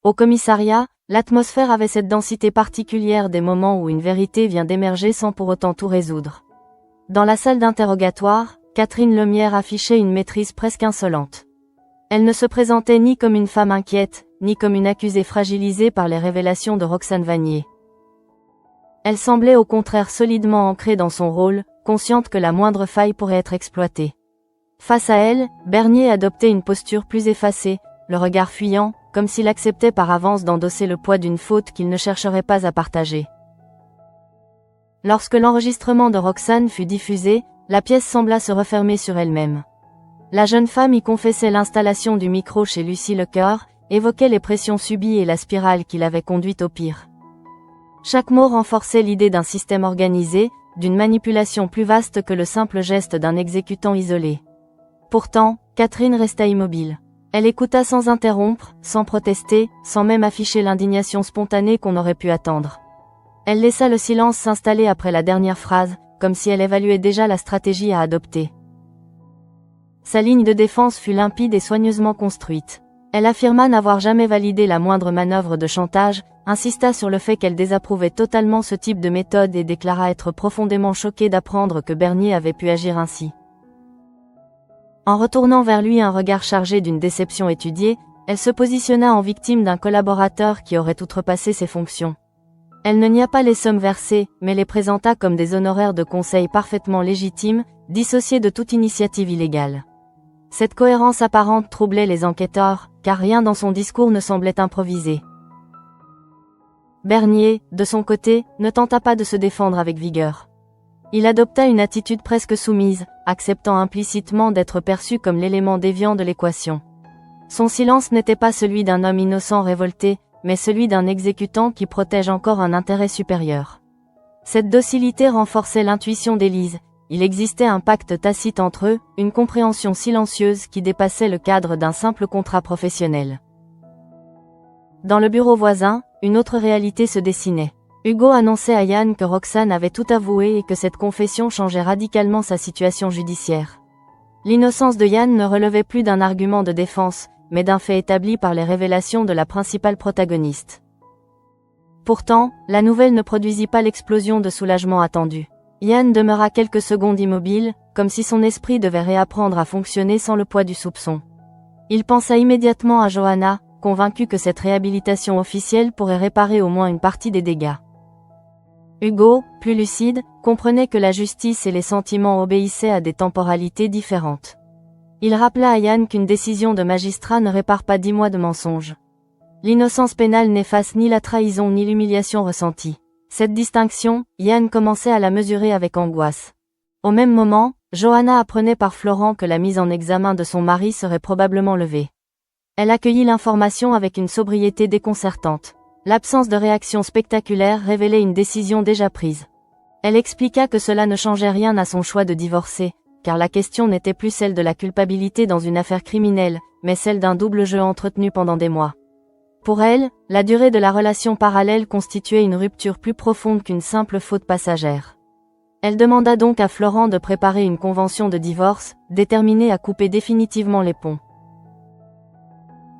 Au commissariat, l'atmosphère avait cette densité particulière des moments où une vérité vient d'émerger sans pour autant tout résoudre. Dans la salle d'interrogatoire, Catherine Lemierre affichait une maîtrise presque insolente. Elle ne se présentait ni comme une femme inquiète, ni comme une accusée fragilisée par les révélations de Roxane Vanier. Elle semblait au contraire solidement ancrée dans son rôle, consciente que la moindre faille pourrait être exploitée. Face à elle, Bernier adoptait une posture plus effacée, le regard fuyant, comme s'il acceptait par avance d'endosser le poids d'une faute qu'il ne chercherait pas à partager. Lorsque l'enregistrement de Roxane fut diffusé, la pièce sembla se refermer sur elle-même. La jeune femme y confessait l'installation du micro chez Lucie Lecoeur, évoquait les pressions subies et la spirale qui l'avait conduite au pire. Chaque mot renforçait l'idée d'un système organisé, d'une manipulation plus vaste que le simple geste d'un exécutant isolé. Pourtant, Catherine resta immobile. Elle écouta sans interrompre, sans protester, sans même afficher l'indignation spontanée qu'on aurait pu attendre. Elle laissa le silence s'installer après la dernière phrase, comme si elle évaluait déjà la stratégie à adopter. Sa ligne de défense fut limpide et soigneusement construite. Elle affirma n'avoir jamais validé la moindre manœuvre de chantage, insista sur le fait qu'elle désapprouvait totalement ce type de méthode et déclara être profondément choquée d'apprendre que Bernier avait pu agir ainsi. En retournant vers lui un regard chargé d'une déception étudiée, elle se positionna en victime d'un collaborateur qui aurait outrepassé ses fonctions. Elle ne nia pas les sommes versées, mais les présenta comme des honoraires de conseil parfaitement légitimes, dissociés de toute initiative illégale. Cette cohérence apparente troublait les enquêteurs, car rien dans son discours ne semblait improvisé. Bernier, de son côté, ne tenta pas de se défendre avec vigueur. Il adopta une attitude presque soumise, acceptant implicitement d'être perçu comme l'élément déviant de l'équation. Son silence n'était pas celui d'un homme innocent révolté, mais celui d'un exécutant qui protège encore un intérêt supérieur. Cette docilité renforçait l'intuition d'Élise. Il existait un pacte tacite entre eux, une compréhension silencieuse qui dépassait le cadre d'un simple contrat professionnel. Dans le bureau voisin, une autre réalité se dessinait. Hugo annonçait à Yann que Roxane avait tout avoué et que cette confession changeait radicalement sa situation judiciaire. L'innocence de Yann ne relevait plus d'un argument de défense, mais d'un fait établi par les révélations de la principale protagoniste. Pourtant, la nouvelle ne produisit pas l'explosion de soulagement attendue. Yann demeura quelques secondes immobile, comme si son esprit devait réapprendre à fonctionner sans le poids du soupçon. Il pensa immédiatement à Johanna, convaincu que cette réhabilitation officielle pourrait réparer au moins une partie des dégâts. Hugo, plus lucide, comprenait que la justice et les sentiments obéissaient à des temporalités différentes. Il rappela à Yann qu'une décision de magistrat ne répare pas 10 mois de mensonges. L'innocence pénale n'efface ni la trahison ni l'humiliation ressentie. Cette distinction, Yann commençait à la mesurer avec angoisse. Au même moment, Johanna apprenait par Florent que la mise en examen de son mari serait probablement levée. Elle accueillit l'information avec une sobriété déconcertante. L'absence de réaction spectaculaire révélait une décision déjà prise. Elle expliqua que cela ne changeait rien à son choix de divorcer, car la question n'était plus celle de la culpabilité dans une affaire criminelle, mais celle d'un double jeu entretenu pendant des mois. Pour elle, la durée de la relation parallèle constituait une rupture plus profonde qu'une simple faute passagère. Elle demanda donc à Florent de préparer une convention de divorce, déterminée à couper définitivement les ponts.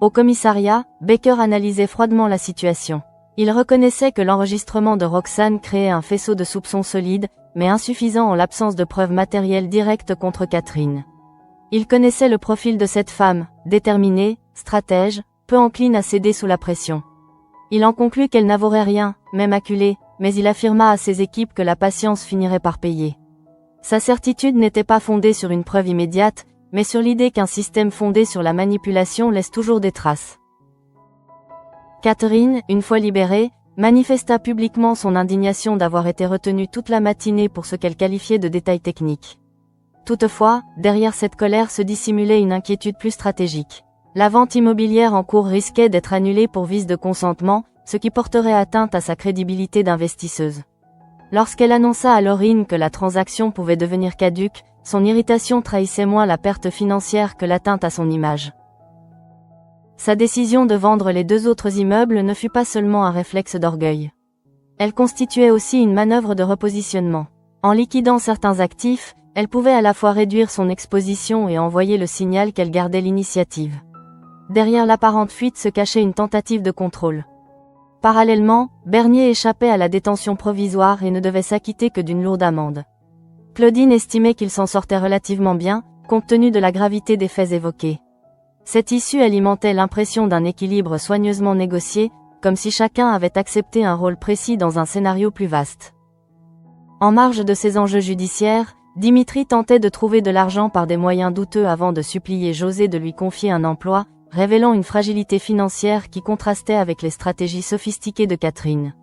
Au commissariat, Baker analysait froidement la situation. Il reconnaissait que l'enregistrement de Roxane créait un faisceau de soupçons solides, mais insuffisant en l'absence de preuves matérielles directes contre Catherine. Il connaissait le profil de cette femme, déterminée, stratège, peu encline à céder sous la pression. Il en conclut qu'elle n'avouerait rien, même acculée, mais il affirma à ses équipes que la patience finirait par payer. Sa certitude n'était pas fondée sur une preuve immédiate, mais sur l'idée qu'un système fondé sur la manipulation laisse toujours des traces. Catherine, une fois libérée, manifesta publiquement son indignation d'avoir été retenue toute la matinée pour ce qu'elle qualifiait de détails techniques. Toutefois, derrière cette colère se dissimulait une inquiétude plus stratégique. La vente immobilière en cours risquait d'être annulée pour vice de consentement, ce qui porterait atteinte à sa crédibilité d'investisseuse. Lorsqu'elle annonça à Laurine que la transaction pouvait devenir caduque, son irritation trahissait moins la perte financière que l'atteinte à son image. Sa décision de vendre les 2 autres immeubles ne fut pas seulement un réflexe d'orgueil. Elle constituait aussi une manœuvre de repositionnement. En liquidant certains actifs, elle pouvait à la fois réduire son exposition et envoyer le signal qu'elle gardait l'initiative. Derrière l'apparente fuite se cachait une tentative de contrôle. Parallèlement, Bernier échappait à la détention provisoire et ne devait s'acquitter que d'une lourde amende. Claudine estimait qu'il s'en sortait relativement bien, compte tenu de la gravité des faits évoqués. Cette issue alimentait l'impression d'un équilibre soigneusement négocié, comme si chacun avait accepté un rôle précis dans un scénario plus vaste. En marge de ces enjeux judiciaires, Dimitri tentait de trouver de l'argent par des moyens douteux avant de supplier José de lui confier un emploi, révélant une fragilité financière qui contrastait avec les stratégies sophistiquées de Catherine.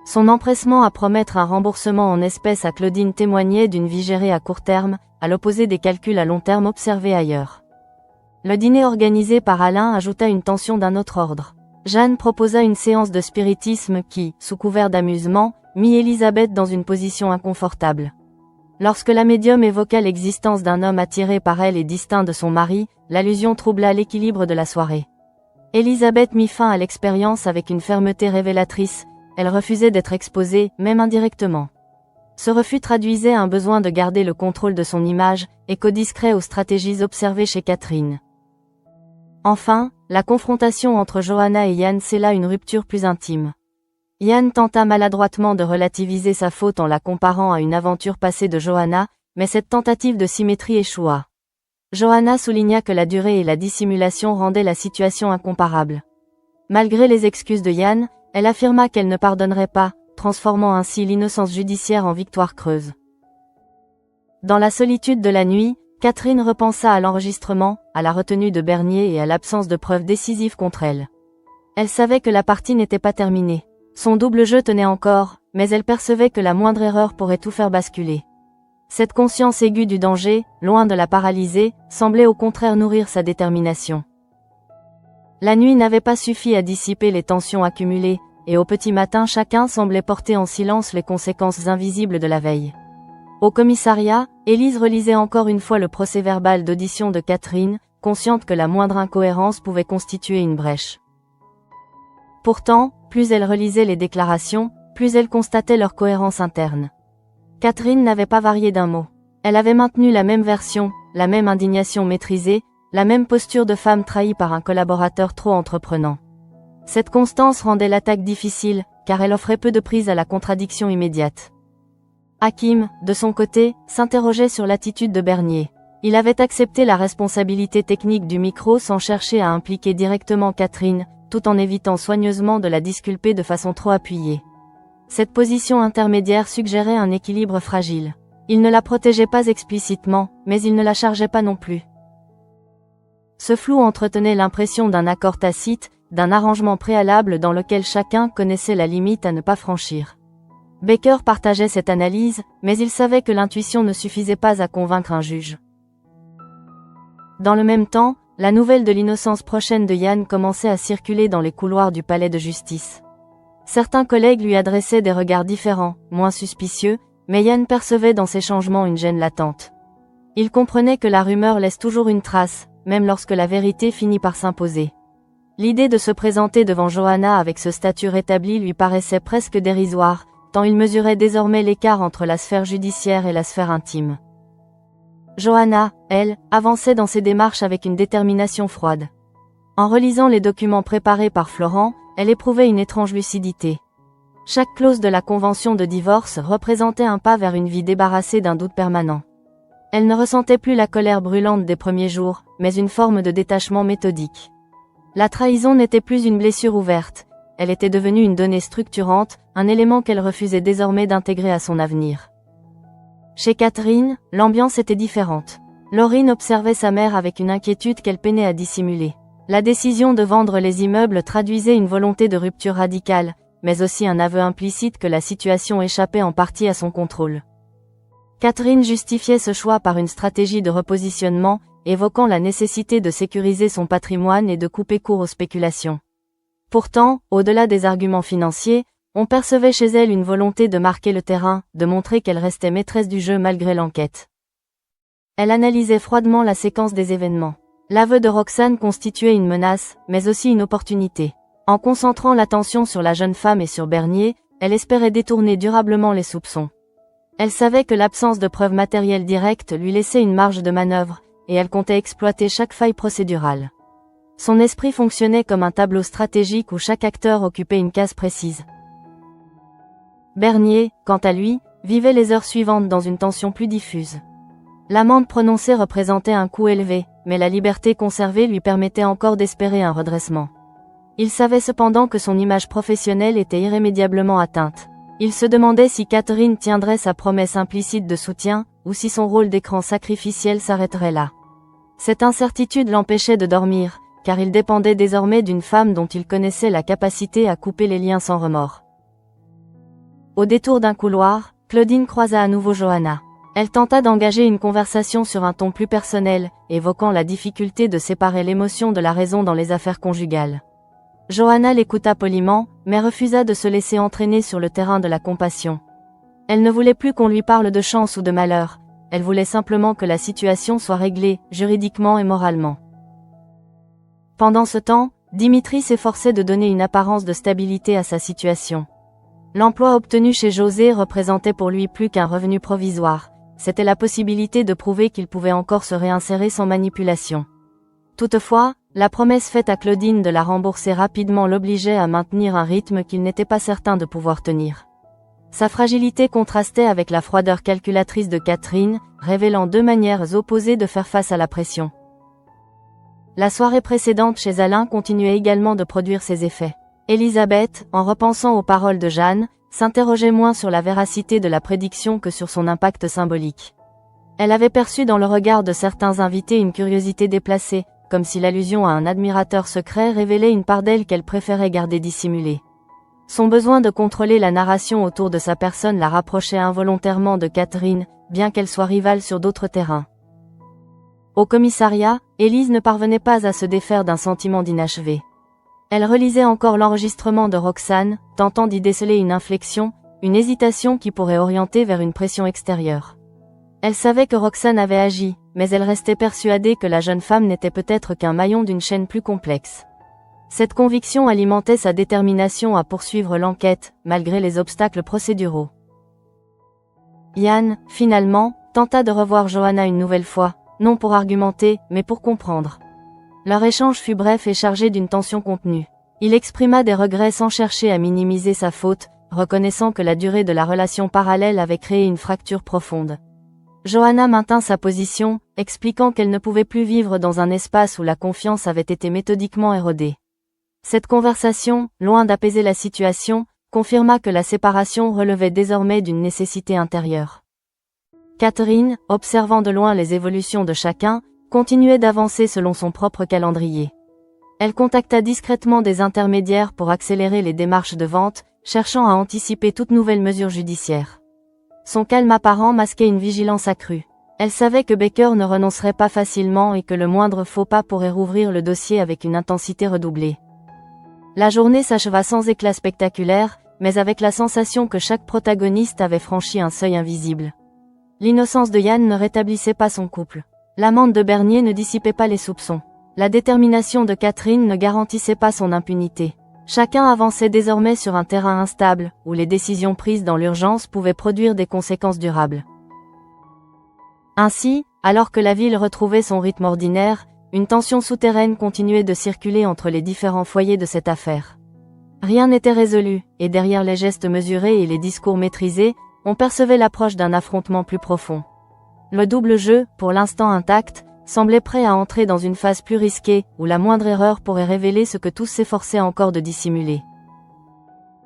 Son empressement à promettre un remboursement en espèces à Claudine témoignait d'une vie gérée à court terme, à l'opposé des calculs à long terme observés ailleurs. Le dîner organisé par Alain ajouta une tension d'un autre ordre. Jeanne proposa une séance de spiritisme qui, sous couvert d'amusement, mit Elisabeth dans une position inconfortable. Lorsque la médium évoqua l'existence d'un homme attiré par elle et distinct de son mari, l'allusion troubla l'équilibre de la soirée. Elisabeth mit fin à l'expérience avec une fermeté révélatrice, elle refusait d'être exposée, même indirectement. Ce refus traduisait un besoin de garder le contrôle de son image, écho discret aux stratégies observées chez Catherine. Enfin, la confrontation entre Johanna et Yann scella une rupture plus intime. Yann tenta maladroitement de relativiser sa faute en la comparant à une aventure passée de Johanna, mais cette tentative de symétrie échoua. Johanna souligna que la durée et la dissimulation rendaient la situation incomparable. Malgré les excuses de Yann, elle affirma qu'elle ne pardonnerait pas, transformant ainsi l'innocence judiciaire en victoire creuse. Dans la solitude de la nuit, Catherine repensa à l'enregistrement, à la retenue de Bernier et à l'absence de preuves décisives contre elle. Elle savait que la partie n'était pas terminée. Son double jeu tenait encore, mais elle percevait que la moindre erreur pourrait tout faire basculer. Cette conscience aiguë du danger, loin de la paralyser, semblait au contraire nourrir sa détermination. La nuit n'avait pas suffi à dissiper les tensions accumulées, et au petit matin chacun semblait porter en silence les conséquences invisibles de la veille. Au commissariat, Élise relisait encore une fois le procès-verbal d'audition de Catherine, consciente que la moindre incohérence pouvait constituer une brèche. Pourtant, plus elle relisait les déclarations, plus elle constatait leur cohérence interne. Catherine n'avait pas varié d'un mot. Elle avait maintenu la même version, la même indignation maîtrisée, la même posture de femme trahie par un collaborateur trop entreprenant. Cette constance rendait l'attaque difficile, car elle offrait peu de prise à la contradiction immédiate. Hakim, de son côté, s'interrogeait sur l'attitude de Bernier. Il avait accepté la responsabilité technique du micro sans chercher à impliquer directement Catherine, tout en évitant soigneusement de la disculper de façon trop appuyée. Cette position intermédiaire suggérait un équilibre fragile. Il ne la protégeait pas explicitement, mais il ne la chargeait pas non plus. Ce flou entretenait l'impression d'un accord tacite, d'un arrangement préalable dans lequel chacun connaissait la limite à ne pas franchir. Baker partageait cette analyse, mais il savait que l'intuition ne suffisait pas à convaincre un juge. Dans le même temps, la nouvelle de l'innocence prochaine de Yann commençait à circuler dans les couloirs du palais de justice. Certains collègues lui adressaient des regards différents, moins suspicieux, mais Yann percevait dans ces changements une gêne latente. Il comprenait que la rumeur laisse toujours une trace, même lorsque la vérité finit par s'imposer. L'idée de se présenter devant Johanna avec ce statut rétabli lui paraissait presque dérisoire, tant il mesurait désormais l'écart entre la sphère judiciaire et la sphère intime. Johanna, elle, avançait dans ses démarches avec une détermination froide. En relisant les documents préparés par Florent, elle éprouvait une étrange lucidité. Chaque clause de la convention de divorce représentait un pas vers une vie débarrassée d'un doute permanent. Elle ne ressentait plus la colère brûlante des premiers jours, mais une forme de détachement méthodique. La trahison n'était plus une blessure ouverte, elle était devenue une donnée structurante, un élément qu'elle refusait désormais d'intégrer à son avenir. Chez Catherine, l'ambiance était différente. Laurine observait sa mère avec une inquiétude qu'elle peinait à dissimuler. La décision de vendre les immeubles traduisait une volonté de rupture radicale, mais aussi un aveu implicite que la situation échappait en partie à son contrôle. Catherine justifiait ce choix par une stratégie de repositionnement, évoquant la nécessité de sécuriser son patrimoine et de couper court aux spéculations. Pourtant, au-delà des arguments financiers, on percevait chez elle une volonté de marquer le terrain, de montrer qu'elle restait maîtresse du jeu malgré l'enquête. Elle analysait froidement la séquence des événements. L'aveu de Roxane constituait une menace, mais aussi une opportunité. En concentrant l'attention sur la jeune femme et sur Bernier, elle espérait détourner durablement les soupçons. Elle savait que l'absence de preuves matérielles directes lui laissait une marge de manœuvre, et elle comptait exploiter chaque faille procédurale. Son esprit fonctionnait comme un tableau stratégique où chaque acteur occupait une case précise. Bernier, quant à lui, vivait les heures suivantes dans une tension plus diffuse. L'amende prononcée représentait un coût élevé, mais la liberté conservée lui permettait encore d'espérer un redressement. Il savait cependant que son image professionnelle était irrémédiablement atteinte. Il se demandait si Catherine tiendrait sa promesse implicite de soutien, ou si son rôle d'écran sacrificiel s'arrêterait là. Cette incertitude l'empêchait de dormir, car il dépendait désormais d'une femme dont il connaissait la capacité à couper les liens sans remords. Au détour d'un couloir, Claudine croisa à nouveau Johanna. Elle tenta d'engager une conversation sur un ton plus personnel, évoquant la difficulté de séparer l'émotion de la raison dans les affaires conjugales. Johanna l'écouta poliment, mais refusa de se laisser entraîner sur le terrain de la compassion. Elle ne voulait plus qu'on lui parle de chance ou de malheur, elle voulait simplement que la situation soit réglée, juridiquement et moralement. Pendant ce temps, Dimitri s'efforçait de donner une apparence de stabilité à sa situation. L'emploi obtenu chez José représentait pour lui plus qu'un revenu provisoire, c'était la possibilité de prouver qu'il pouvait encore se réinsérer sans manipulation. Toutefois, la promesse faite à Claudine de la rembourser rapidement l'obligeait à maintenir un rythme qu'il n'était pas certain de pouvoir tenir. Sa fragilité contrastait avec la froideur calculatrice de Catherine, révélant deux manières opposées de faire face à la pression. La soirée précédente chez Alain continuait également de produire ses effets. Elisabeth, en repensant aux paroles de Jeanne, s'interrogeait moins sur la véracité de la prédiction que sur son impact symbolique. Elle avait perçu dans le regard de certains invités une curiosité déplacée, comme si l'allusion à un admirateur secret révélait une part d'elle qu'elle préférait garder dissimulée. Son besoin de contrôler la narration autour de sa personne la rapprochait involontairement de Catherine, bien qu'elle soit rivale sur d'autres terrains. Au commissariat, Élise ne parvenait pas à se défaire d'un sentiment d'inachevé. Elle relisait encore l'enregistrement de Roxane, tentant d'y déceler une inflexion, une hésitation qui pourrait orienter vers une pression extérieure. Elle savait que Roxane avait agi, mais elle restait persuadée que la jeune femme n'était peut-être qu'un maillon d'une chaîne plus complexe. Cette conviction alimentait sa détermination à poursuivre l'enquête, malgré les obstacles procéduraux. Yann, finalement, tenta de revoir Johanna une nouvelle fois, non pour argumenter, mais pour comprendre. Leur échange fut bref et chargé d'une tension contenue. Il exprima des regrets sans chercher à minimiser sa faute, reconnaissant que la durée de la relation parallèle avait créé une fracture profonde. Johanna maintint sa position, expliquant qu'elle ne pouvait plus vivre dans un espace où la confiance avait été méthodiquement érodée. Cette conversation, loin d'apaiser la situation, confirma que la séparation relevait désormais d'une nécessité intérieure. Catherine, observant de loin les évolutions de chacun, continuait d'avancer selon son propre calendrier. Elle contacta discrètement des intermédiaires pour accélérer les démarches de vente, cherchant à anticiper toute nouvelle mesure judiciaire. Son calme apparent masquait une vigilance accrue. Elle savait que Baker ne renoncerait pas facilement et que le moindre faux pas pourrait rouvrir le dossier avec une intensité redoublée. La journée s'acheva sans éclat spectaculaire, mais avec la sensation que chaque protagoniste avait franchi un seuil invisible. L'innocence de Yann ne rétablissait pas son couple. L'amende de Bernier ne dissipait pas les soupçons. La détermination de Catherine ne garantissait pas son impunité. Chacun avançait désormais sur un terrain instable, où les décisions prises dans l'urgence pouvaient produire des conséquences durables. Ainsi, alors que la ville retrouvait son rythme ordinaire, une tension souterraine continuait de circuler entre les différents foyers de cette affaire. Rien n'était résolu, et derrière les gestes mesurés et les discours maîtrisés, on percevait l'approche d'un affrontement plus profond. Le double jeu, pour l'instant intact, semblait prêt à entrer dans une phase plus risquée, où la moindre erreur pourrait révéler ce que tous s'efforçaient encore de dissimuler.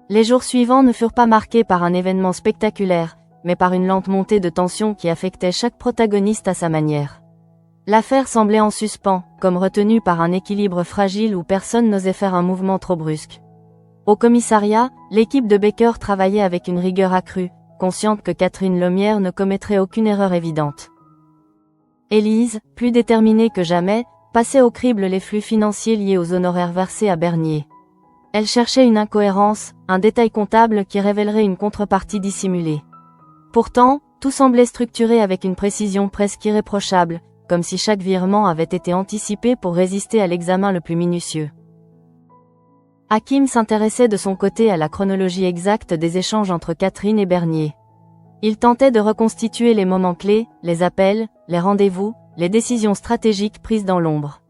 Les jours suivants ne furent pas marqués par un événement spectaculaire, mais par une lente montée de tension qui affectait chaque protagoniste à sa manière. L'affaire semblait en suspens, comme retenue par un équilibre fragile où personne n'osait faire un mouvement trop brusque. Au commissariat, l'équipe de Baker travaillait avec une rigueur accrue, consciente que Catherine Lemierre ne commettrait aucune erreur évidente. Élise, plus déterminée que jamais, passait au crible les flux financiers liés aux honoraires versés à Bernier. Elle cherchait une incohérence, un détail comptable qui révélerait une contrepartie dissimulée. Pourtant, tout semblait structuré avec une précision presque irréprochable, comme si chaque virement avait été anticipé pour résister à l'examen le plus minutieux. Hakim s'intéressait de son côté à la chronologie exacte des échanges entre Catherine et Bernier. Il tentait de reconstituer les moments clés, les appels, les rendez-vous, les décisions stratégiques prises dans l'ombre.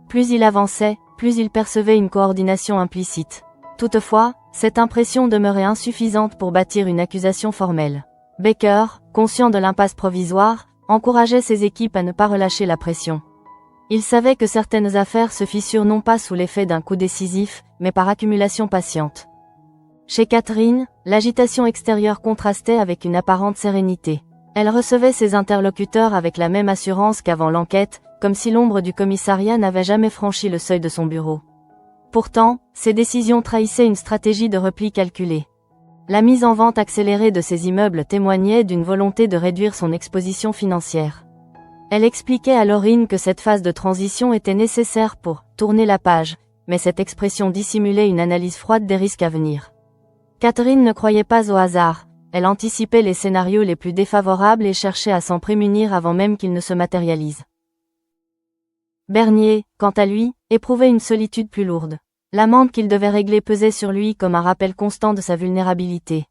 Plus il avançait, plus il percevait une coordination implicite. Toutefois, cette impression demeurait insuffisante pour bâtir une accusation formelle. Baker, conscient de l'impasse provisoire, encourageait ses équipes à ne pas relâcher la pression. Il savait que certaines affaires se fissurent non pas sous l'effet d'un coup décisif, mais par accumulation patiente. Chez Catherine, l'agitation extérieure contrastait avec une apparente sérénité. Elle recevait ses interlocuteurs avec la même assurance qu'avant l'enquête, comme si l'ombre du commissariat n'avait jamais franchi le seuil de son bureau. Pourtant, ses décisions trahissaient une stratégie de repli calculée. La mise en vente accélérée de ses immeubles témoignait d'une volonté de réduire son exposition financière. Elle expliquait à Laurine que cette phase de transition était nécessaire pour « tourner la page », mais cette expression dissimulait une analyse froide des risques à venir. Catherine ne croyait pas au hasard, elle anticipait les scénarios les plus défavorables et cherchait à s'en prémunir avant même qu'ils ne se matérialisent. Bernier, quant à lui, éprouvait une solitude plus lourde. L'amende qu'il devait régler pesait sur lui comme un rappel constant de sa vulnérabilité.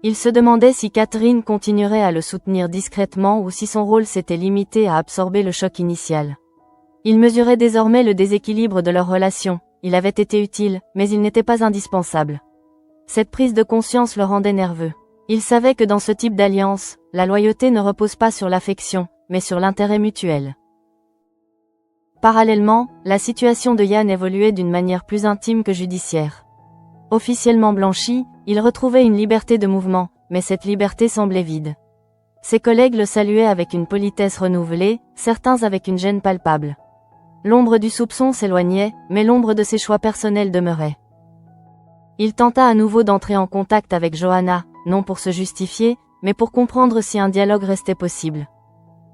Il se demandait si Catherine continuerait à le soutenir discrètement ou si son rôle s'était limité à absorber le choc initial. Il mesurait désormais le déséquilibre de leur relation, il avait été utile, mais il n'était pas indispensable. Cette prise de conscience le rendait nerveux. Il savait que dans ce type d'alliance, la loyauté ne repose pas sur l'affection, mais sur l'intérêt mutuel. Parallèlement, la situation de Yann évoluait d'une manière plus intime que judiciaire. Officiellement blanchi, il retrouvait une liberté de mouvement, mais cette liberté semblait vide. Ses collègues le saluaient avec une politesse renouvelée, certains avec une gêne palpable. L'ombre du soupçon s'éloignait, mais l'ombre de ses choix personnels demeurait. Il tenta à nouveau d'entrer en contact avec Johanna, non pour se justifier, mais pour comprendre si un dialogue restait possible.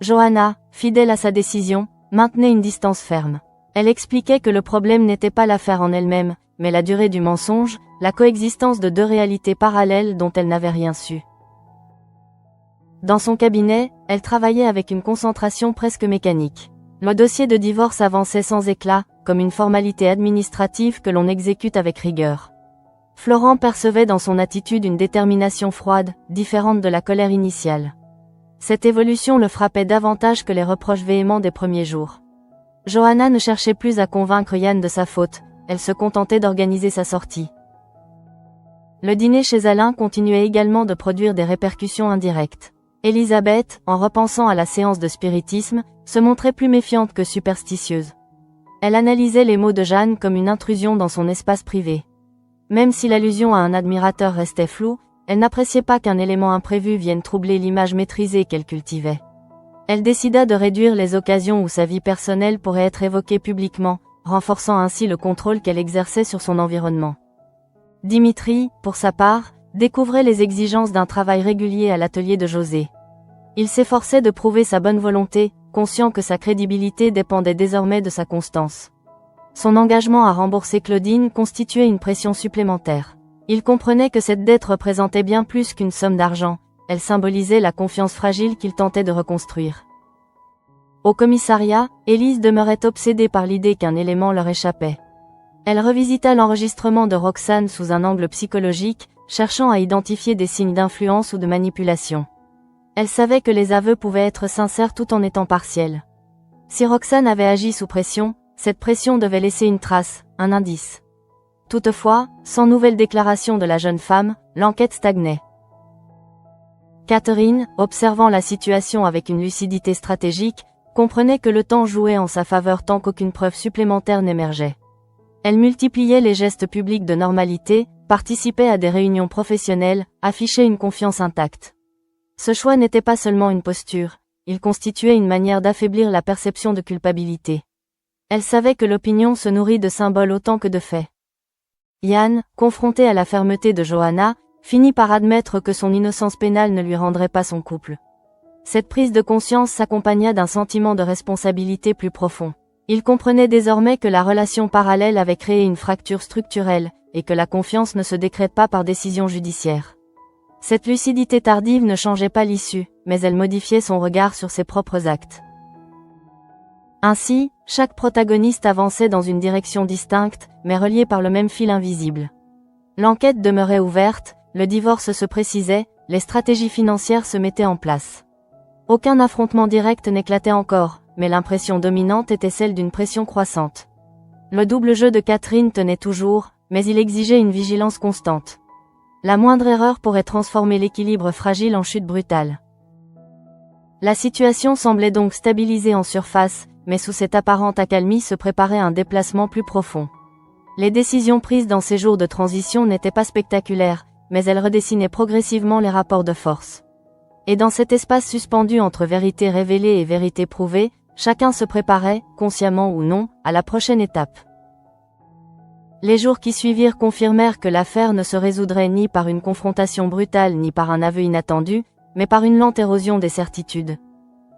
Johanna, fidèle à sa décision, maintenait une distance ferme. Elle expliquait que le problème n'était pas l'affaire en elle-même, mais la durée du mensonge, la coexistence de deux réalités parallèles dont elle n'avait rien su. Dans son cabinet, elle travaillait avec une concentration presque mécanique. Le dossier de divorce avançait sans éclat, comme une formalité administrative que l'on exécute avec rigueur. Florent percevait dans son attitude une détermination froide, différente de la colère initiale. Cette évolution le frappait davantage que les reproches véhéments des premiers jours. Johanna ne cherchait plus à convaincre Yann de sa faute, elle se contentait d'organiser sa sortie. Le dîner chez Alain continuait également de produire des répercussions indirectes. Elisabeth, en repensant à la séance de spiritisme, se montrait plus méfiante que superstitieuse. Elle analysait les mots de Jeanne comme une intrusion dans son espace privé. Même si l'allusion à un admirateur restait floue, elle n'appréciait pas qu'un élément imprévu vienne troubler l'image maîtrisée qu'elle cultivait. Elle décida de réduire les occasions où sa vie personnelle pourrait être évoquée publiquement, renforçant ainsi le contrôle qu'elle exerçait sur son environnement. Dimitri, pour sa part, découvrait les exigences d'un travail régulier à l'atelier de José. Il s'efforçait de prouver sa bonne volonté, conscient que sa crédibilité dépendait désormais de sa constance. Son engagement à rembourser Claudine constituait une pression supplémentaire. Il comprenait que cette dette représentait bien plus qu'une somme d'argent, elle symbolisait la confiance fragile qu'il tentait de reconstruire. Au commissariat, Élise demeurait obsédée par l'idée qu'un élément leur échappait. Elle revisita l'enregistrement de Roxane sous un angle psychologique, cherchant à identifier des signes d'influence ou de manipulation. Elle savait que les aveux pouvaient être sincères tout en étant partiels. Si Roxane avait agi sous pression, cette pression devait laisser une trace, un indice. Toutefois, sans nouvelle déclaration de la jeune femme, l'enquête stagnait. Catherine, observant la situation avec une lucidité stratégique, comprenait que le temps jouait en sa faveur tant qu'aucune preuve supplémentaire n'émergeait. Elle multipliait les gestes publics de normalité, participait à des réunions professionnelles, affichait une confiance intacte. Ce choix n'était pas seulement une posture, il constituait une manière d'affaiblir la perception de culpabilité. Elle savait que l'opinion se nourrit de symboles autant que de faits. Yann, confronté à la fermeté de Johanna, finit par admettre que son innocence pénale ne lui rendrait pas son couple. Cette prise de conscience s'accompagna d'un sentiment de responsabilité plus profond. Il comprenait désormais que la relation parallèle avait créé une fracture structurelle, et que la confiance ne se décrète pas par décision judiciaire. Cette lucidité tardive ne changeait pas l'issue, mais elle modifiait son regard sur ses propres actes. Ainsi, chaque protagoniste avançait dans une direction distincte, mais reliée par le même fil invisible. L'enquête demeurait ouverte, le divorce se précisait, les stratégies financières se mettaient en place. Aucun affrontement direct n'éclatait encore, mais l'impression dominante était celle d'une pression croissante. Le double jeu de Catherine tenait toujours, mais il exigeait une vigilance constante. La moindre erreur pourrait transformer l'équilibre fragile en chute brutale. La situation semblait donc stabilisée en surface, mais sous cette apparente accalmie se préparait un déplacement plus profond. Les décisions prises dans ces jours de transition n'étaient pas spectaculaires, mais elles redessinaient progressivement les rapports de force. Et dans cet espace suspendu entre vérité révélée et vérité prouvée, chacun se préparait, consciemment ou non, à la prochaine étape. Les jours qui suivirent confirmèrent que l'affaire ne se résoudrait ni par une confrontation brutale ni par un aveu inattendu, mais par une lente érosion des certitudes.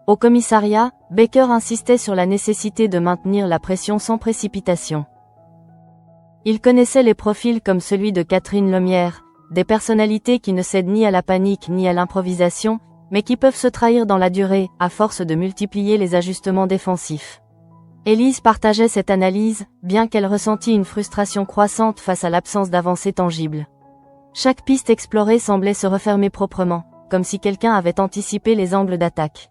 Au commissariat, Baker insistait sur la nécessité de maintenir la pression sans précipitation. Il connaissait les profils comme celui de Catherine Lemierre, des personnalités qui ne cèdent ni à la panique ni à l'improvisation, mais qui peuvent se trahir dans la durée, à force de multiplier les ajustements défensifs. Élise partageait cette analyse, bien qu'elle ressentît une frustration croissante face à l'absence d'avancées tangibles. Chaque piste explorée semblait se refermer proprement, comme si quelqu'un avait anticipé les angles d'attaque.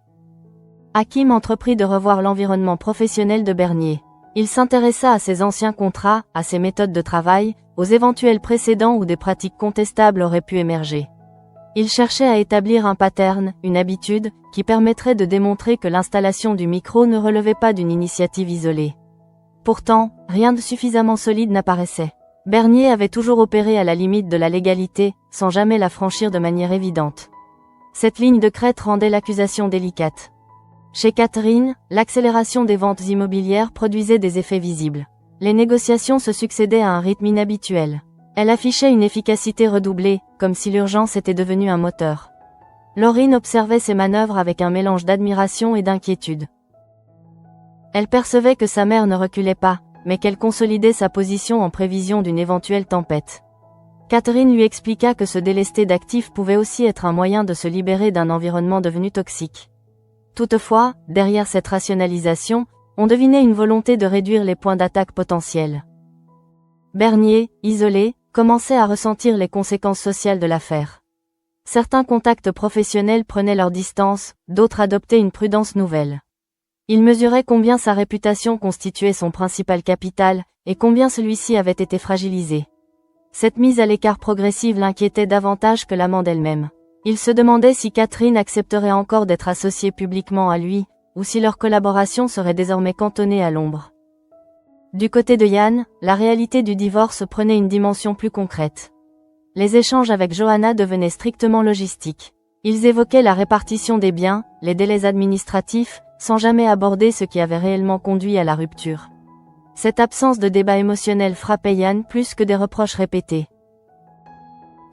Hakim entreprit de revoir l'environnement professionnel de Bernier. Il s'intéressa à ses anciens contrats, à ses méthodes de travail, aux éventuels précédents où des pratiques contestables auraient pu émerger. Il cherchait à établir un pattern, une habitude, qui permettrait de démontrer que l'installation du micro ne relevait pas d'une initiative isolée. Pourtant, rien de suffisamment solide n'apparaissait. Bernier avait toujours opéré à la limite de la légalité, sans jamais la franchir de manière évidente. Cette ligne de crête rendait l'accusation délicate. Chez Catherine, l'accélération des ventes immobilières produisait des effets visibles. Les négociations se succédaient à un rythme inhabituel. Elle affichait une efficacité redoublée, comme si l'urgence était devenue un moteur. Laurine observait ses manœuvres avec un mélange d'admiration et d'inquiétude. Elle percevait que sa mère ne reculait pas, mais qu'elle consolidait sa position en prévision d'une éventuelle tempête. Catherine lui expliqua que se délester d'actifs pouvait aussi être un moyen de se libérer d'un environnement devenu toxique. Toutefois, derrière cette rationalisation, on devinait une volonté de réduire les points d'attaque potentiels. Bernier, isolé, commençait à ressentir les conséquences sociales de l'affaire. Certains contacts professionnels prenaient leur distance, d'autres adoptaient une prudence nouvelle. Il mesurait combien sa réputation constituait son principal capital, et combien celui-ci avait été fragilisé. Cette mise à l'écart progressive l'inquiétait davantage que l'amende elle-même. Il se demandait si Catherine accepterait encore d'être associée publiquement à lui, ou si leur collaboration serait désormais cantonnée à l'ombre. Du côté de Yann, la réalité du divorce prenait une dimension plus concrète. Les échanges avec Johanna devenaient strictement logistiques. Ils évoquaient la répartition des biens, les délais administratifs, sans jamais aborder ce qui avait réellement conduit à la rupture. Cette absence de débat émotionnel frappait Yann plus que des reproches répétés.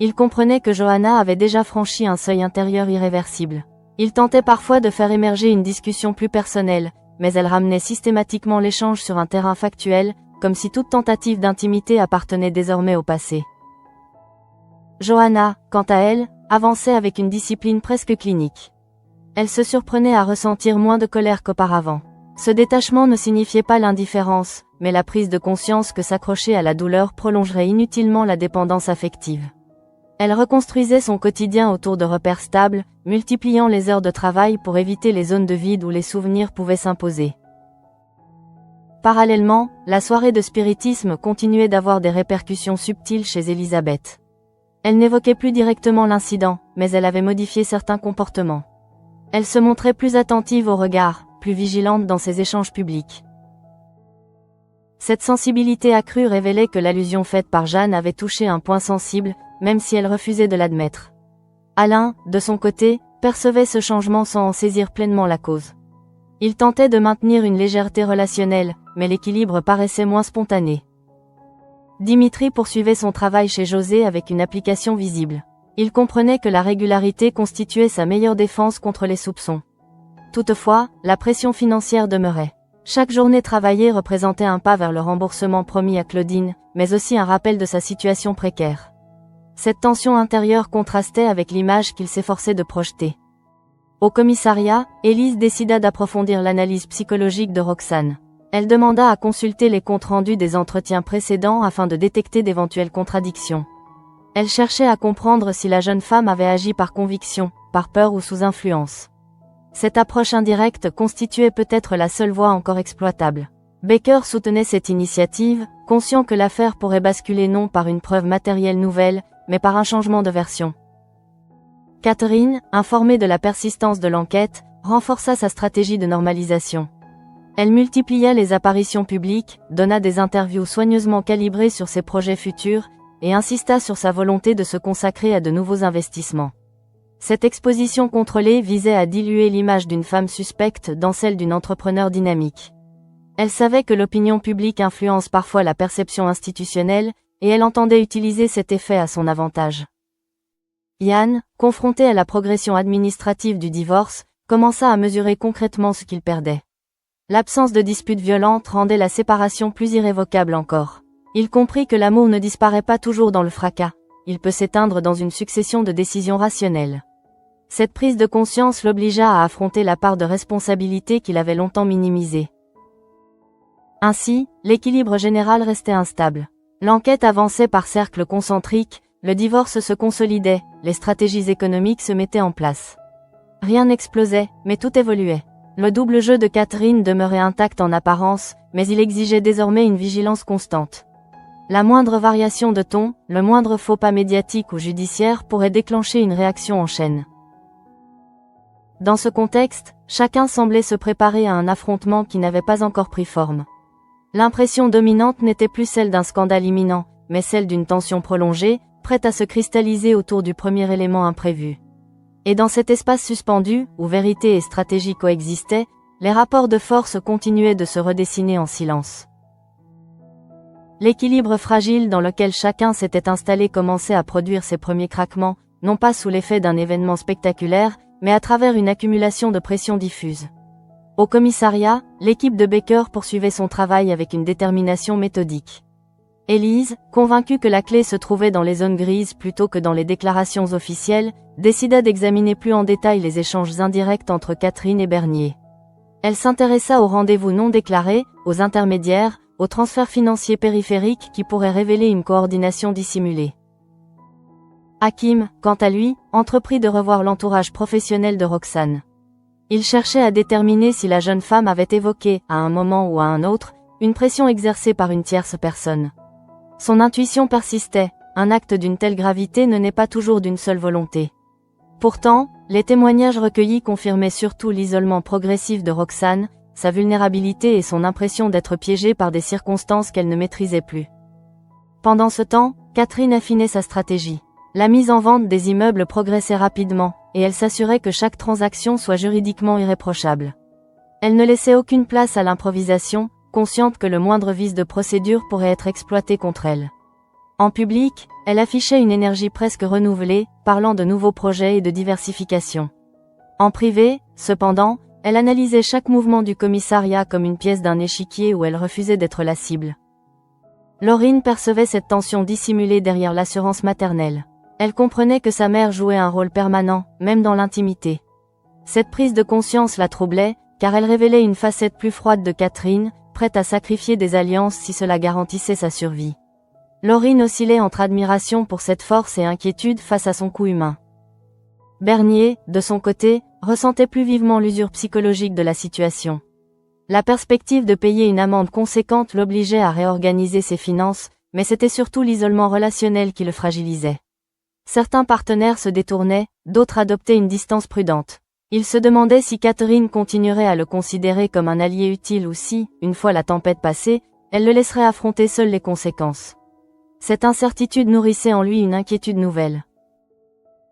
Il comprenait que Johanna avait déjà franchi un seuil intérieur irréversible. Il tentait parfois de faire émerger une discussion plus personnelle, mais elle ramenait systématiquement l'échange sur un terrain factuel, comme si toute tentative d'intimité appartenait désormais au passé. Johanna, quant à elle, avançait avec une discipline presque clinique. Elle se surprenait à ressentir moins de colère qu'auparavant. Ce détachement ne signifiait pas l'indifférence, mais la prise de conscience que s'accrocher à la douleur prolongerait inutilement la dépendance affective. Elle reconstruisait son quotidien autour de repères stables, multipliant les heures de travail pour éviter les zones de vide où les souvenirs pouvaient s'imposer. Parallèlement, la soirée de spiritisme continuait d'avoir des répercussions subtiles chez Elisabeth. Elle n'évoquait plus directement l'incident, mais elle avait modifié certains comportements. Elle se montrait plus attentive aux regards, plus vigilante dans ses échanges publics. Cette sensibilité accrue révélait que l'allusion faite par Jeanne avait touché un point sensible, même si elle refusait de l'admettre. Alain, de son côté, percevait ce changement sans en saisir pleinement la cause. Il tentait de maintenir une légèreté relationnelle, mais l'équilibre paraissait moins spontané. Dimitri poursuivait son travail chez José avec une application visible. Il comprenait que la régularité constituait sa meilleure défense contre les soupçons. Toutefois, la pression financière demeurait. Chaque journée travaillée représentait un pas vers le remboursement promis à Claudine, mais aussi un rappel de sa situation précaire. Cette tension intérieure contrastait avec l'image qu'il s'efforçait de projeter. Au commissariat, Élise décida d'approfondir l'analyse psychologique de Roxane. Elle demanda à consulter les comptes rendus des entretiens précédents afin de détecter d'éventuelles contradictions. Elle cherchait à comprendre si la jeune femme avait agi par conviction, par peur ou sous influence. Cette approche indirecte constituait peut-être la seule voie encore exploitable. Baker soutenait cette initiative, conscient que l'affaire pourrait basculer non par une preuve matérielle nouvelle, mais par un changement de version. Catherine, informée de la persistance de l'enquête, renforça sa stratégie de normalisation. Elle multiplia les apparitions publiques, donna des interviews soigneusement calibrées sur ses projets futurs, et insista sur sa volonté de se consacrer à de nouveaux investissements. Cette exposition contrôlée visait à diluer l'image d'une femme suspecte dans celle d'une entrepreneur dynamique. Elle savait que l'opinion publique influence parfois la perception institutionnelle, et elle entendait utiliser cet effet à son avantage. Ian, confronté à la progression administrative du divorce, commença à mesurer concrètement ce qu'il perdait. L'absence de disputes violentes rendait la séparation plus irrévocable encore. Il comprit que l'amour ne disparaît pas toujours dans le fracas, il peut s'éteindre dans une succession de décisions rationnelles. Cette prise de conscience l'obligea à affronter la part de responsabilité qu'il avait longtemps minimisée. Ainsi, l'équilibre général restait instable. L'enquête avançait par cercles concentriques, le divorce se consolidait, les stratégies économiques se mettaient en place. Rien n'explosait, mais tout évoluait. Le double jeu de Catherine demeurait intact en apparence, mais il exigeait désormais une vigilance constante. La moindre variation de ton, le moindre faux pas médiatique ou judiciaire pourrait déclencher une réaction en chaîne. Dans ce contexte, chacun semblait se préparer à un affrontement qui n'avait pas encore pris forme. L'impression dominante n'était plus celle d'un scandale imminent, mais celle d'une tension prolongée, prête à se cristalliser autour du premier élément imprévu. Et dans cet espace suspendu, où vérité et stratégie coexistaient, les rapports de force continuaient de se redessiner en silence. L'équilibre fragile dans lequel chacun s'était installé commençait à produire ses premiers craquements, non pas sous l'effet d'un événement spectaculaire, mais à travers une accumulation de pression diffuse. Au commissariat, l'équipe de Baker poursuivait son travail avec une détermination méthodique. Élise, convaincue que la clé se trouvait dans les zones grises plutôt que dans les déclarations officielles, décida d'examiner plus en détail les échanges indirects entre Catherine et Bernier. Elle s'intéressa aux rendez-vous non déclarés, aux intermédiaires, aux transferts financiers périphériques qui pourraient révéler une coordination dissimulée. Hakim, quant à lui, entreprit de revoir l'entourage professionnel de Roxane. Il cherchait à déterminer si la jeune femme avait évoqué, à un moment ou à un autre, une pression exercée par une tierce personne. Son intuition persistait, un acte d'une telle gravité ne naît pas toujours d'une seule volonté. Pourtant, les témoignages recueillis confirmaient surtout l'isolement progressif de Roxane, sa vulnérabilité et son impression d'être piégée par des circonstances qu'elle ne maîtrisait plus. Pendant ce temps, Catherine affinait sa stratégie. La mise en vente des immeubles progressait rapidement, et elle s'assurait que chaque transaction soit juridiquement irréprochable. Elle ne laissait aucune place à l'improvisation, consciente que le moindre vice de procédure pourrait être exploité contre elle. En public, elle affichait une énergie presque renouvelée, parlant de nouveaux projets et de diversification. En privé, cependant, elle analysait chaque mouvement du commissariat comme une pièce d'un échiquier où elle refusait d'être la cible. Laurine percevait cette tension dissimulée derrière l'assurance maternelle. Elle comprenait que sa mère jouait un rôle permanent, même dans l'intimité. Cette prise de conscience la troublait, car elle révélait une facette plus froide de Catherine, prête à sacrifier des alliances si cela garantissait sa survie. Laurine oscillait entre admiration pour cette force et inquiétude face à son coût humain. Bernier, de son côté, ressentait plus vivement l'usure psychologique de la situation. La perspective de payer une amende conséquente l'obligeait à réorganiser ses finances, mais c'était surtout l'isolement relationnel qui le fragilisait. Certains partenaires se détournaient, d'autres adoptaient une distance prudente. Il se demandait si Catherine continuerait à le considérer comme un allié utile ou si, une fois la tempête passée, elle le laisserait affronter seule les conséquences. Cette incertitude nourrissait en lui une inquiétude nouvelle.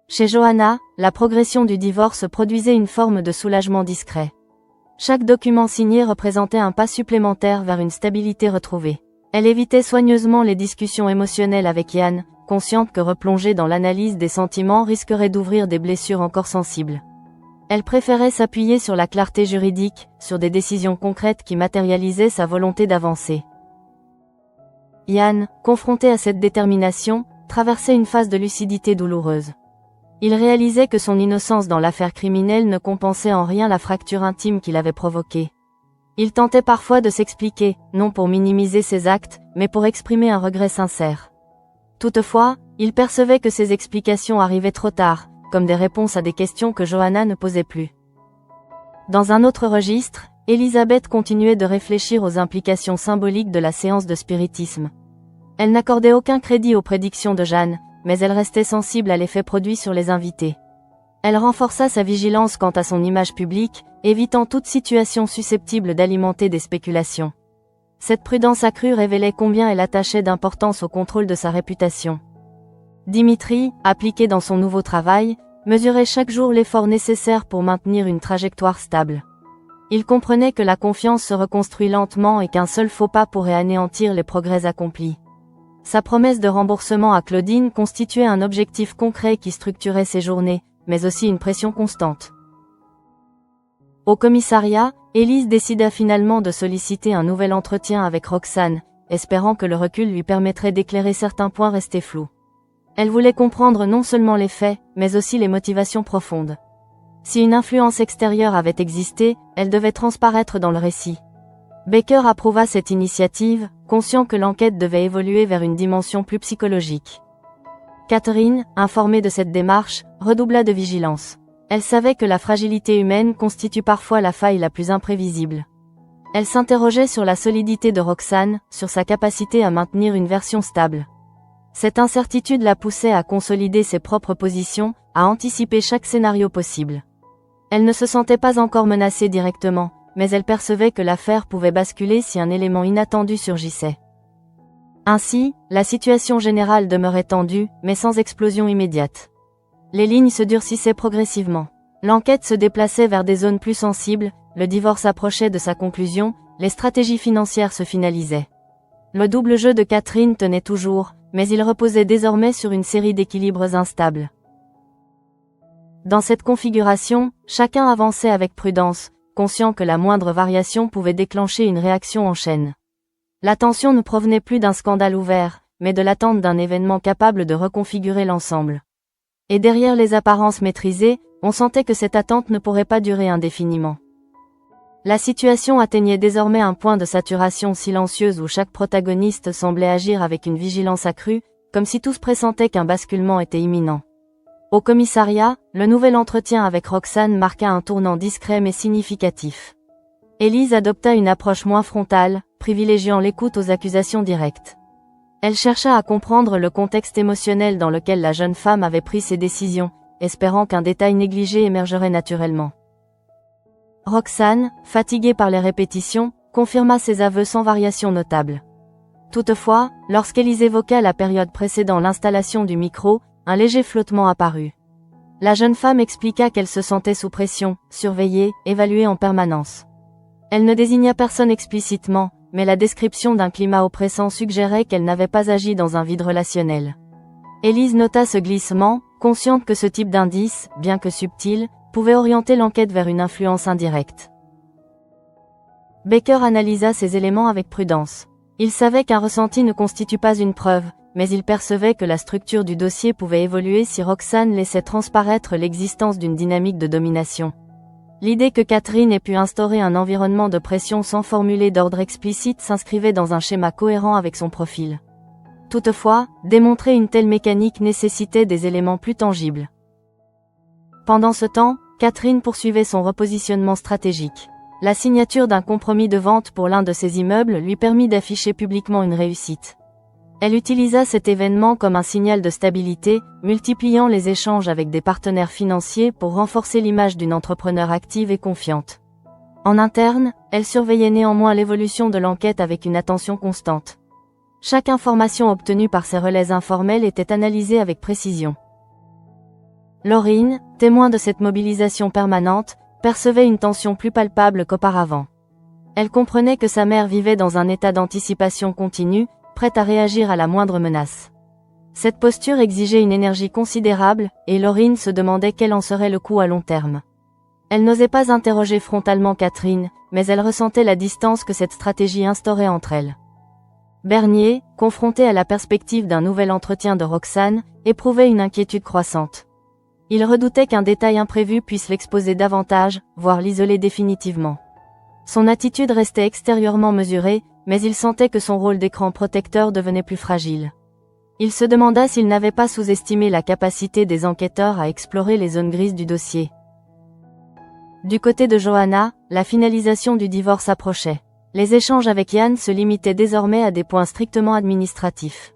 Chez Johanna, la progression du divorce produisait une forme de soulagement discret. Chaque document signé représentait un pas supplémentaire vers une stabilité retrouvée. Elle évitait soigneusement les discussions émotionnelles avec Ian, consciente que replonger dans l'analyse des sentiments risquerait d'ouvrir des blessures encore sensibles. Elle préférait s'appuyer sur la clarté juridique, sur des décisions concrètes qui matérialisaient sa volonté d'avancer. Ian, confronté à cette détermination, traversait une phase de lucidité douloureuse. Il réalisait que son innocence dans l'affaire criminelle ne compensait en rien la fracture intime qu'il avait provoquée. Il tentait parfois de s'expliquer, non pour minimiser ses actes, mais pour exprimer un regret sincère. Toutefois, il percevait que ces explications arrivaient trop tard, comme des réponses à des questions que Johanna ne posait plus. Dans un autre registre, Elisabeth continuait de réfléchir aux implications symboliques de la séance de spiritisme. Elle n'accordait aucun crédit aux prédictions de Jeanne, mais elle restait sensible à l'effet produit sur les invités. Elle renforça sa vigilance quant à son image publique, évitant toute situation susceptible d'alimenter des spéculations. Cette prudence accrue révélait combien elle attachait d'importance au contrôle de sa réputation. Dimitri, appliqué dans son nouveau travail, mesurait chaque jour l'effort nécessaire pour maintenir une trajectoire stable. Il comprenait que la confiance se reconstruit lentement et qu'un seul faux pas pourrait anéantir les progrès accomplis. Sa promesse de remboursement à Claudine constituait un objectif concret qui structurait ses journées, mais aussi une pression constante. Au commissariat, Élise décida finalement de solliciter un nouvel entretien avec Roxane, espérant que le recul lui permettrait d'éclairer certains points restés flous. Elle voulait comprendre non seulement les faits, mais aussi les motivations profondes. Si une influence extérieure avait existé, elle devait transparaître dans le récit. Baker approuva cette initiative, conscient que l'enquête devait évoluer vers une dimension plus psychologique. Catherine, informée de cette démarche, redoubla de vigilance. Elle savait que la fragilité humaine constitue parfois la faille la plus imprévisible. Elle s'interrogeait sur la solidité de Roxane, sur sa capacité à maintenir une version stable. Cette incertitude la poussait à consolider ses propres positions, à anticiper chaque scénario possible. Elle ne se sentait pas encore menacée directement, mais elle percevait que l'affaire pouvait basculer si un élément inattendu surgissait. Ainsi, la situation générale demeurait tendue, mais sans explosion immédiate. Les lignes se durcissaient progressivement. L'enquête se déplaçait vers des zones plus sensibles, le divorce approchait de sa conclusion, les stratégies financières se finalisaient. Le double jeu de Catherine tenait toujours, mais il reposait désormais sur une série d'équilibres instables. Dans cette configuration, chacun avançait avec prudence, conscient que la moindre variation pouvait déclencher une réaction en chaîne. L'attention ne provenait plus d'un scandale ouvert, mais de l'attente d'un événement capable de reconfigurer l'ensemble. Et derrière les apparences maîtrisées, on sentait que cette attente ne pourrait pas durer indéfiniment. La situation atteignait désormais un point de saturation silencieuse où chaque protagoniste semblait agir avec une vigilance accrue, comme si tous pressentaient qu'un basculement était imminent. Au commissariat, le nouvel entretien avec Roxane marqua un tournant discret mais significatif. Élise adopta une approche moins frontale, privilégiant l'écoute aux accusations directes. Elle chercha à comprendre le contexte émotionnel dans lequel la jeune femme avait pris ses décisions, espérant qu'un détail négligé émergerait naturellement. Roxane, fatiguée par les répétitions, confirma ses aveux sans variation notable. Toutefois, lorsqu'Élise évoqua la période précédant l'installation du micro, un léger flottement apparut. La jeune femme expliqua qu'elle se sentait sous pression, surveillée, évaluée en permanence. Elle ne désigna personne explicitement, mais la description d'un climat oppressant suggérait qu'elle n'avait pas agi dans un vide relationnel. Élise nota ce glissement, consciente que ce type d'indice, bien que subtil, pouvait orienter l'enquête vers une influence indirecte. Baker analysa ces éléments avec prudence. Il savait qu'un ressenti ne constitue pas une preuve, mais il percevait que la structure du dossier pouvait évoluer si Roxane laissait transparaître l'existence d'une dynamique de domination. L'idée que Catherine ait pu instaurer un environnement de pression sans formuler d'ordre explicite s'inscrivait dans un schéma cohérent avec son profil. Toutefois, démontrer une telle mécanique nécessitait des éléments plus tangibles. Pendant ce temps, Catherine poursuivait son repositionnement stratégique. La signature d'un compromis de vente pour l'un de ses immeubles lui permit d'afficher publiquement une réussite. Elle utilisa cet événement comme un signal de stabilité, multipliant les échanges avec des partenaires financiers pour renforcer l'image d'une entrepreneure active et confiante. En interne, elle surveillait néanmoins l'évolution de l'enquête avec une attention constante. Chaque information obtenue par ces relais informels était analysée avec précision. Laurine, témoin de cette mobilisation permanente, percevait une tension plus palpable qu'auparavant. Elle comprenait que sa mère vivait dans un état d'anticipation continue, prête à réagir à la moindre menace. Cette posture exigeait une énergie considérable, et Laurine se demandait quel en serait le coût à long terme. Elle n'osait pas interroger frontalement Catherine, mais elle ressentait la distance que cette stratégie instaurait entre elles. Bernier, confronté à la perspective d'un nouvel entretien de Roxane, éprouvait une inquiétude croissante. Il redoutait qu'un détail imprévu puisse l'exposer davantage, voire l'isoler définitivement. Son attitude restait extérieurement mesurée, mais il sentait que son rôle d'écran protecteur devenait plus fragile. Il se demanda s'il n'avait pas sous-estimé la capacité des enquêteurs à explorer les zones grises du dossier. Du côté de Johanna, la finalisation du divorce approchait. Les échanges avec Yann se limitaient désormais à des points strictement administratifs.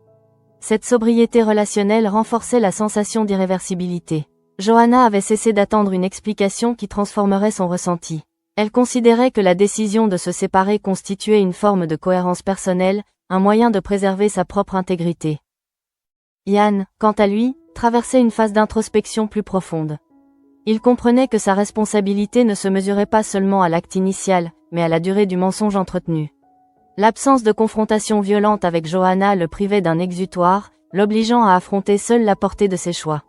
Cette sobriété relationnelle renforçait la sensation d'irréversibilité. Johanna avait cessé d'attendre une explication qui transformerait son ressenti. Elle considérait que la décision de se séparer constituait une forme de cohérence personnelle, un moyen de préserver sa propre intégrité. Yann, quant à lui, traversait une phase d'introspection plus profonde. Il comprenait que sa responsabilité ne se mesurait pas seulement à l'acte initial, mais à la durée du mensonge entretenu. L'absence de confrontation violente avec Johanna le privait d'un exutoire, l'obligeant à affronter seul la portée de ses choix.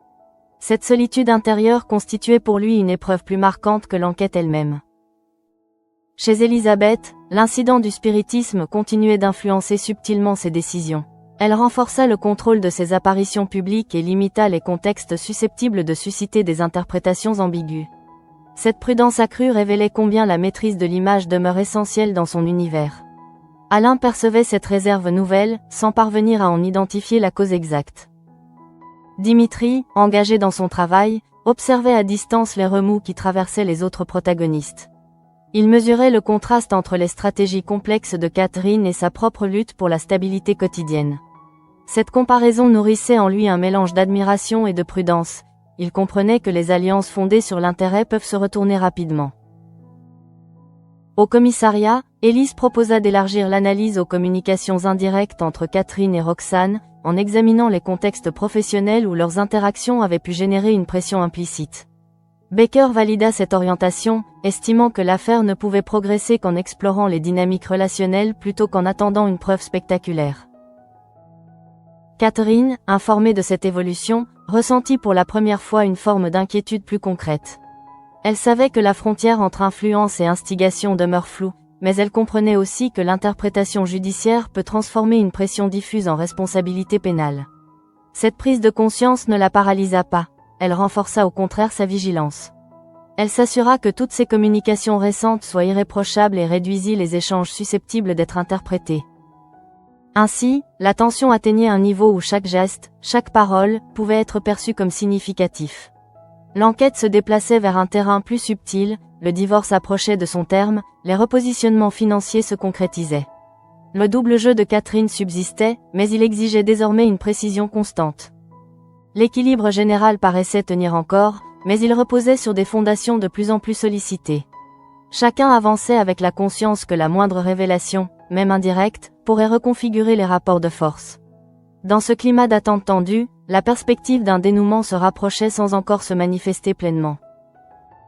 Cette solitude intérieure constituait pour lui une épreuve plus marquante que l'enquête elle-même. Chez Elisabeth, l'incident du spiritisme continuait d'influencer subtilement ses décisions. Elle renforça le contrôle de ses apparitions publiques et limita les contextes susceptibles de susciter des interprétations ambiguës. Cette prudence accrue révélait combien la maîtrise de l'image demeure essentielle dans son univers. Alain percevait cette réserve nouvelle, sans parvenir à en identifier la cause exacte. Dimitri, engagé dans son travail, observait à distance les remous qui traversaient les autres protagonistes. Il mesurait le contraste entre les stratégies complexes de Catherine et sa propre lutte pour la stabilité quotidienne. Cette comparaison nourrissait en lui un mélange d'admiration et de prudence. Il comprenait que les alliances fondées sur l'intérêt peuvent se retourner rapidement. Au commissariat, Élise proposa d'élargir l'analyse aux communications indirectes entre Catherine et Roxane, en examinant les contextes professionnels où leurs interactions avaient pu générer une pression implicite. Baker valida cette orientation, estimant que l'affaire ne pouvait progresser qu'en explorant les dynamiques relationnelles plutôt qu'en attendant une preuve spectaculaire. Catherine, informée de cette évolution, ressentit pour la première fois une forme d'inquiétude plus concrète. Elle savait que la frontière entre influence et instigation demeure floue, mais elle comprenait aussi que l'interprétation judiciaire peut transformer une pression diffuse en responsabilité pénale. Cette prise de conscience ne la paralysa pas, elle renforça au contraire sa vigilance. Elle s'assura que toutes ses communications récentes soient irréprochables et réduisit les échanges susceptibles d'être interprétés. Ainsi, la tension atteignait un niveau où chaque geste, chaque parole, pouvait être perçu comme significatif. L'enquête se déplaçait vers un terrain plus subtil, le divorce approchait de son terme, les repositionnements financiers se concrétisaient. Le double jeu de Catherine subsistait, mais il exigeait désormais une précision constante. L'équilibre général paraissait tenir encore, mais il reposait sur des fondations de plus en plus sollicitées. Chacun avançait avec la conscience que la moindre révélation, même indirecte, pourrait reconfigurer les rapports de force. Dans ce climat d'attente tendue, la perspective d'un dénouement se rapprochait sans encore se manifester pleinement.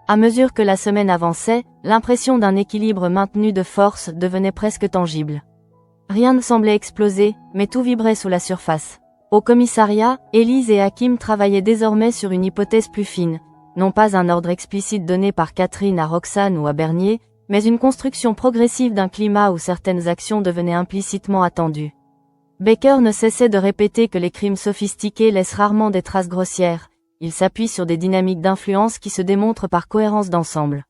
À mesure que la semaine avançait, l'impression d'un équilibre maintenu de force devenait presque tangible. Rien ne semblait exploser, mais tout vibrait sous la surface. Au commissariat, Élise et Hakim travaillaient désormais sur une hypothèse plus fine, non pas un ordre explicite donné par Catherine à Roxane ou à Bernier, mais une construction progressive d'un climat où certaines actions devenaient implicitement attendues. Baker ne cessait de répéter que les crimes sophistiqués laissent rarement des traces grossières, ils s'appuient sur des dynamiques d'influence qui se démontrent par cohérence d'ensemble.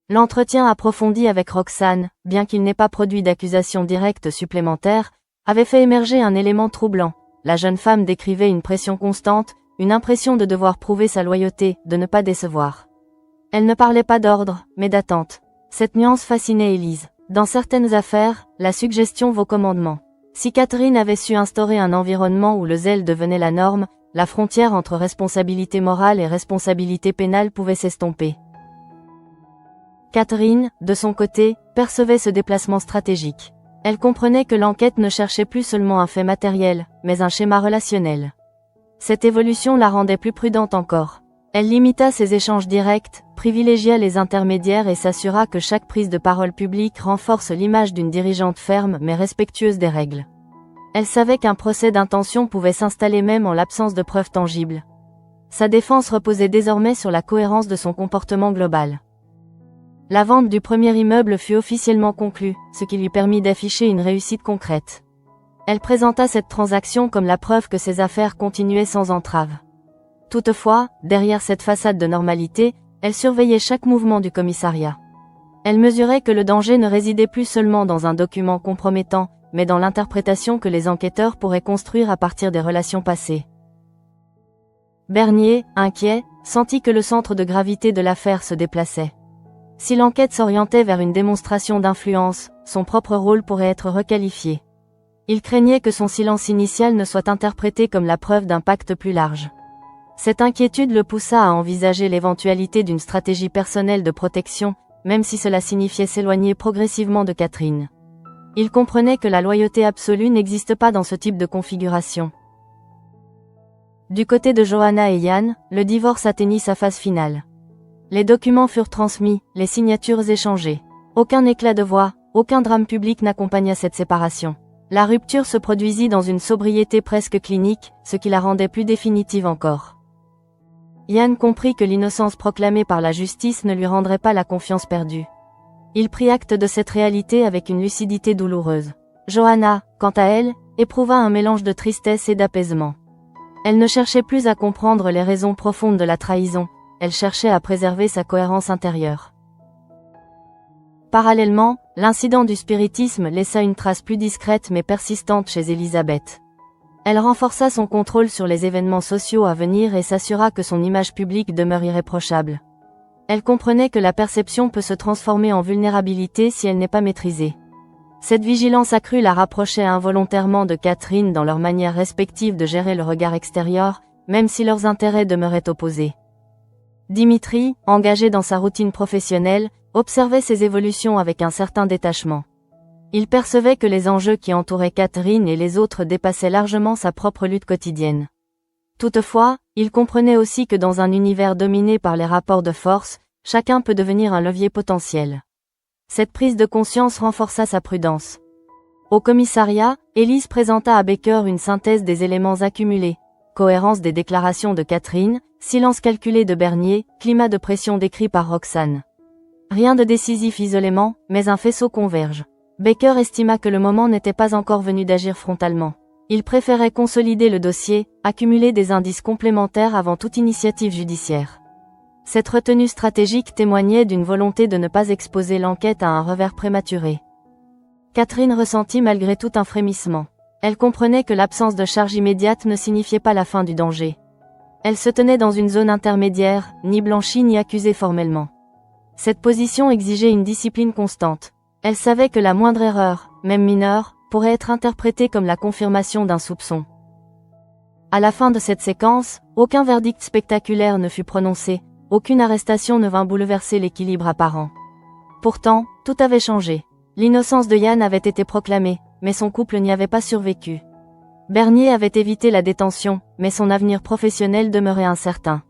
L'entretien approfondi avec Roxane, bien qu'il n'ait pas produit d'accusations directes supplémentaires, avait fait émerger un élément troublant. La jeune femme décrivait une pression constante, une impression de devoir prouver sa loyauté, de ne pas décevoir. Elle ne parlait pas d'ordre, mais d'attente. Cette nuance fascinait Élise. Dans certaines affaires, la suggestion vaut commandement. Si Catherine avait su instaurer un environnement où le zèle devenait la norme, la frontière entre responsabilité morale et responsabilité pénale pouvait s'estomper. Catherine, de son côté, percevait ce déplacement stratégique. Elle comprenait que l'enquête ne cherchait plus seulement un fait matériel, mais un schéma relationnel. Cette évolution la rendait plus prudente encore. Elle limita ses échanges directs, privilégia les intermédiaires et s'assura que chaque prise de parole publique renforce l'image d'une dirigeante ferme mais respectueuse des règles. Elle savait qu'un procès d'intention pouvait s'installer même en l'absence de preuves tangibles. Sa défense reposait désormais sur la cohérence de son comportement global. La vente du premier immeuble fut officiellement conclue, ce qui lui permit d'afficher une réussite concrète. Elle présenta cette transaction comme la preuve que ses affaires continuaient sans entrave. Toutefois, derrière cette façade de normalité, elle surveillait chaque mouvement du commissariat. Elle mesurait que le danger ne résidait plus seulement dans un document compromettant, mais dans l'interprétation que les enquêteurs pourraient construire à partir des relations passées. Bernier, inquiet, sentit que le centre de gravité de l'affaire se déplaçait. Si l'enquête s'orientait vers une démonstration d'influence, son propre rôle pourrait être requalifié. Il craignait que son silence initial ne soit interprété comme la preuve d'un pacte plus large. Cette inquiétude le poussa à envisager l'éventualité d'une stratégie personnelle de protection, même si cela signifiait s'éloigner progressivement de Catherine. Il comprenait que la loyauté absolue n'existe pas dans ce type de configuration. Du côté de Johanna et Yann, le divorce atteignit sa phase finale. Les documents furent transmis, les signatures échangées. Aucun éclat de voix, aucun drame public n'accompagna cette séparation. La rupture se produisit dans une sobriété presque clinique, ce qui la rendait plus définitive encore. Yann comprit que l'innocence proclamée par la justice ne lui rendrait pas la confiance perdue. Il prit acte de cette réalité avec une lucidité douloureuse. Johanna, quant à elle, éprouva un mélange de tristesse et d'apaisement. Elle ne cherchait plus à comprendre les raisons profondes de la trahison, elle cherchait à préserver sa cohérence intérieure. Parallèlement, l'incident du spiritisme laissa une trace plus discrète mais persistante chez Elisabeth. Elle renforça son contrôle sur les événements sociaux à venir et s'assura que son image publique demeure irréprochable. Elle comprenait que la perception peut se transformer en vulnérabilité si elle n'est pas maîtrisée. Cette vigilance accrue la rapprochait involontairement de Catherine dans leur manière respective de gérer le regard extérieur, même si leurs intérêts demeuraient opposés. Dimitri, engagé dans sa routine professionnelle, observait ces évolutions avec un certain détachement. Il percevait que les enjeux qui entouraient Catherine et les autres dépassaient largement sa propre lutte quotidienne. Toutefois, il comprenait aussi que dans un univers dominé par les rapports de force, chacun peut devenir un levier potentiel. Cette prise de conscience renforça sa prudence. Au commissariat, Élise présenta à Baker une synthèse des éléments accumulés. Cohérence des déclarations de Catherine, silence calculé de Bernier, climat de pression décrit par Roxane. Rien de décisif isolément, mais un faisceau converge. Baker estima que le moment n'était pas encore venu d'agir frontalement. Il préférait consolider le dossier, accumuler des indices complémentaires avant toute initiative judiciaire. Cette retenue stratégique témoignait d'une volonté de ne pas exposer l'enquête à un revers prématuré. Catherine ressentit malgré tout un frémissement. Elle comprenait que l'absence de charge immédiate ne signifiait pas la fin du danger. Elle se tenait dans une zone intermédiaire, ni blanchie ni accusée formellement. Cette position exigeait une discipline constante. Elle savait que la moindre erreur, même mineure, pourrait être interprétée comme la confirmation d'un soupçon. À la fin de cette séquence, aucun verdict spectaculaire ne fut prononcé, aucune arrestation ne vint bouleverser l'équilibre apparent. Pourtant, tout avait changé. L'innocence de Yann avait été proclamée, mais son couple n'y avait pas survécu. Bernier avait évité la détention, mais son avenir professionnel demeurait incertain.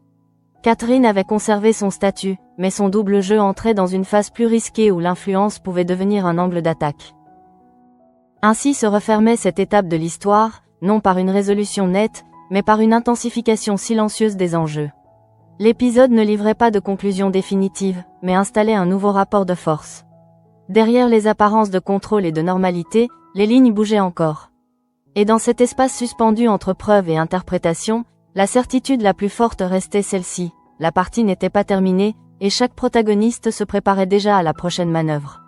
Catherine avait conservé son statut, mais son double jeu entrait dans une phase plus risquée où l'influence pouvait devenir un angle d'attaque. Ainsi se refermait cette étape de l'histoire, non par une résolution nette, mais par une intensification silencieuse des enjeux. L'épisode ne livrait pas de conclusion définitive, mais installait un nouveau rapport de force. Derrière les apparences de contrôle et de normalité, les lignes bougeaient encore. Et dans cet espace suspendu entre preuve et interprétation, la certitude la plus forte restait celle-ci, la partie n'était pas terminée, et chaque protagoniste se préparait déjà à la prochaine manœuvre.